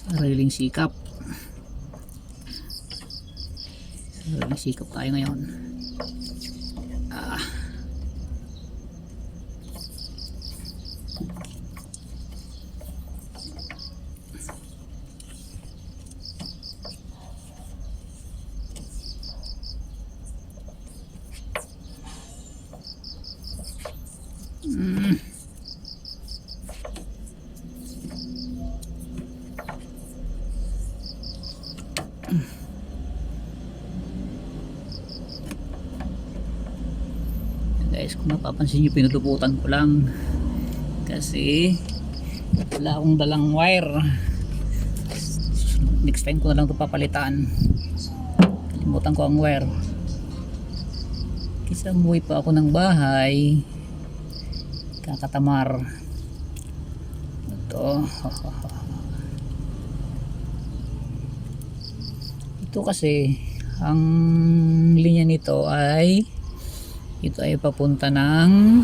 Sariling sikap. Sariling sikap tayo ngayon. Guys, kung napapansin nyo, pinutuputan ko lang kasi wala akong dalang wire. Next time ko na lang ito papalitan. Kalimutan ko ang wire kasi umuwi pa ako ng bahay, kakatamar ito kasi ang linya nito ay papunta ng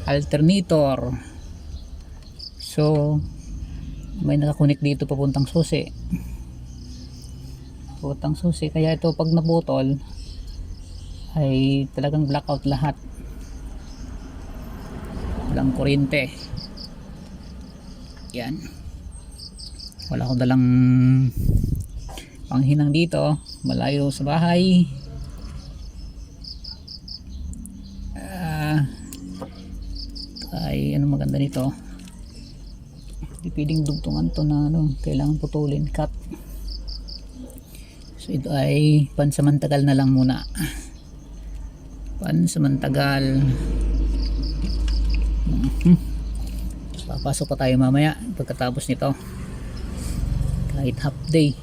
alternator. So may nakakunik dito papuntang susi, kaya ito pag naputol ay talagang blackout lahat, walang kuryente. Yan, wala akong dalang panghinang dito, malayo sa bahay. Ay ano maganda nito, hindi pwedeng dugtungan to na kailangan putulin, cut. So ito ay pansamantagal na lang muna, pansamantagal. Papasok pa tayo mamaya pagkatapos nito, kahit half day.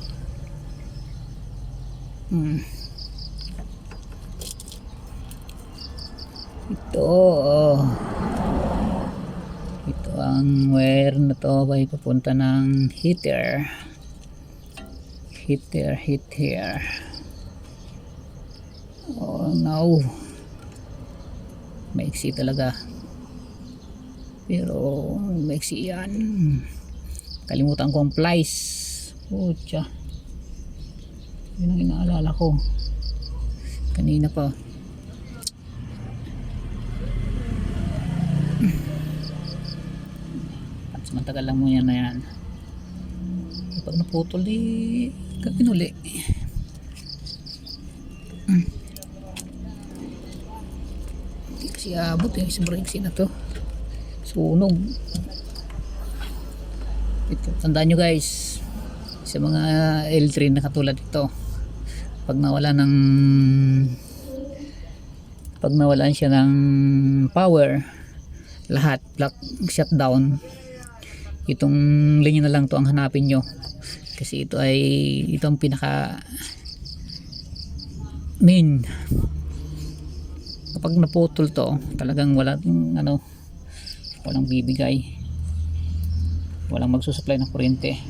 Ito ang wire na to ay papunta ng heater. Oh no, maiksi talaga, pero maiksi yan. Kalimutan ko ang plies. Pucha, yun ang inaalala ko kanina pa. Mantagal lang mo yan na yan. Pag naputol di pinuli. Hindi kasi abot yung isang brake na to, sunog. Ito, tandaan nyo guys, sa mga L3 na katulad ito, pag nawalan siya ng power, lahat black shutdown. Itong linya na lang to ang hanapin nyo, kasi ito ang pinaka main. Kapag naputol to, talagang walang bibigay, walang magsusupply ng kuryente,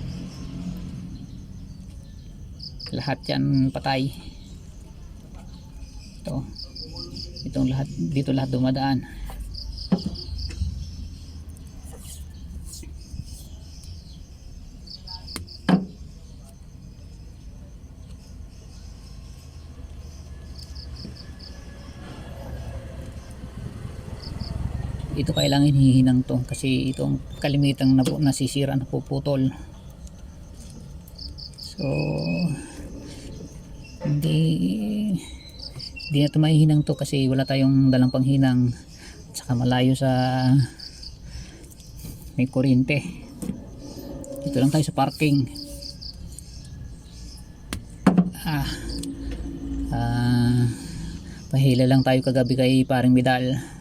lahat yan patay. Itong lahat dito, lahat dumadaan. Ito kailangan hihinang to kasi itong kalimitang nasisira, napuputol. So hindi na ito maihinang to kasi wala tayong dalang panghinang, at saka malayo sa may kuryente. Ito lang tayo sa parking. Pahila lang tayo kagabi kay paring Vidal.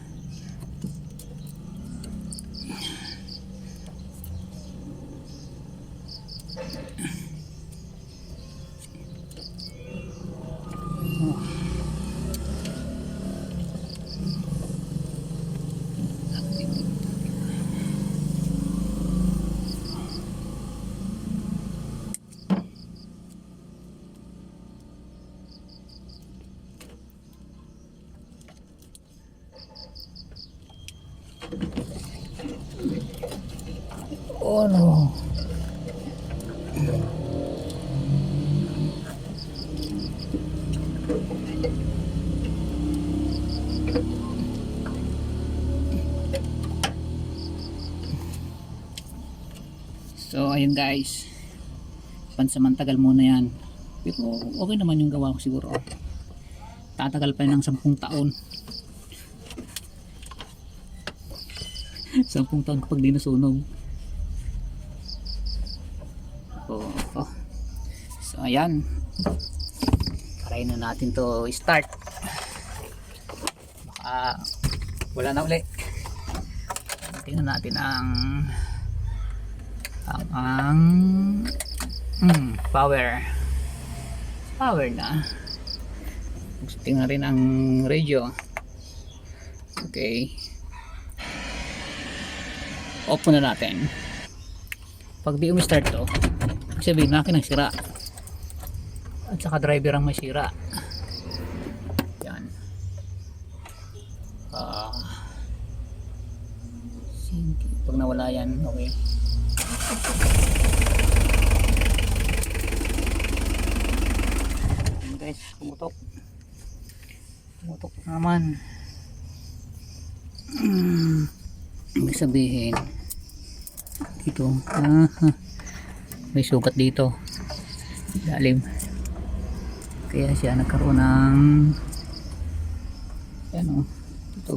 Oh no. So ayun guys, pansamantagal muna yan, pero okay naman yung gawa ko siguro. Tatagal pa ng 10 taon. 10 taon kapag di nasunog. Oh. So ayan, try na natin to start. Baka wala na uli. Tingnan natin ang power na. Tingnan rin ang radio. Okay, off na natin. Pag di umistart to, sabihin natin ang sira at saka driver ang may sira. Yan. Pag nawala yan, okay. Yan guys, pumutok naman. Ibig sabihin dito, may sugat dito lalim, kaya siya nagkaroon ng ano ito,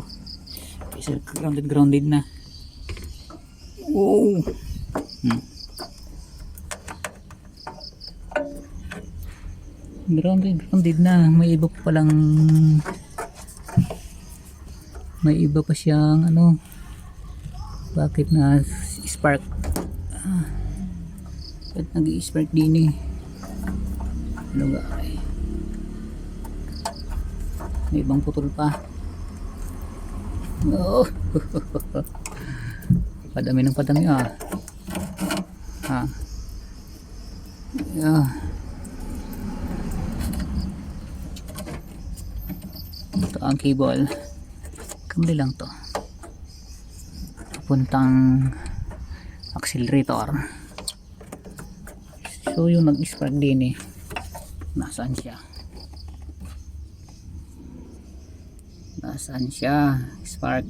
kasi grounded na. Oh. Grounded na. May iba pa palang, may iba pa siyang ano, bakit na spark, bakit nag-i-spark din eh, ano ba ay may ibang putol pa. Oh. Padami ng padami yeah. Ito ang cable, kamali lang to, puntang accelerator. So yung nag-spark din eh, nasaan siya spark.